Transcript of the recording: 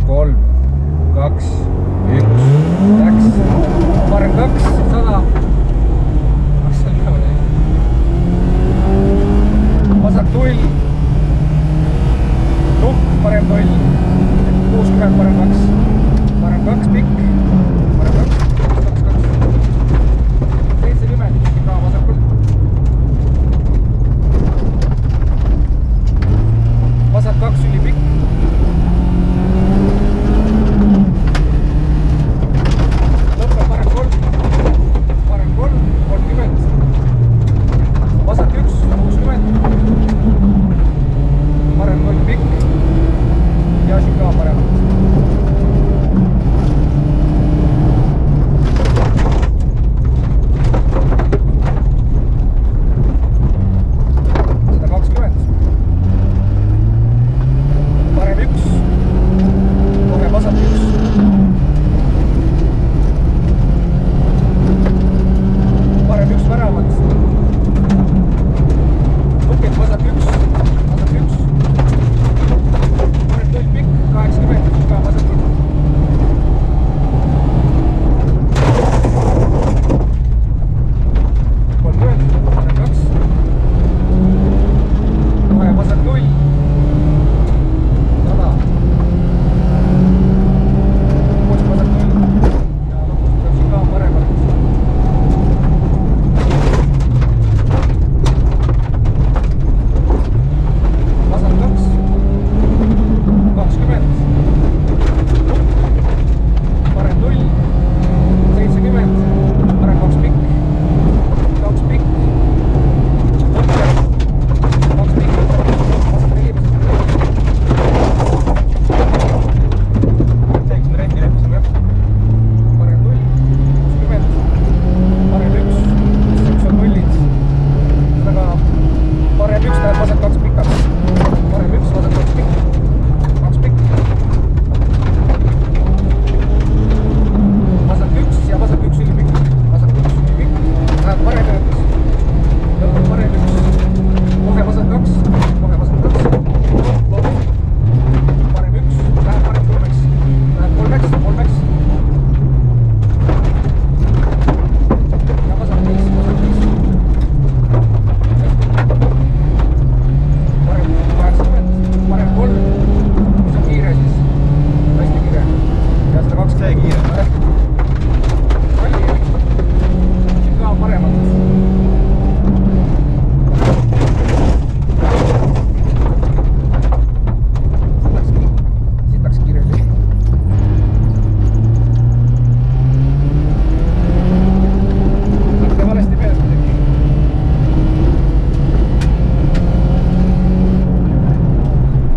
3, 2, 1, läks. Parem 2, 100. Kas see on üleval? Vasak tull. Nukk, parem tull. 60, parem 2. Parem 2, pikk. Parem 2, 2, 2. 70, ka vasakul. Vasak 2, süli pikk. Lõppe parem 3. Parem 3, 30. Vasak 1, 60. Parem 0 pikk. Ja siin ka parem. See kiire.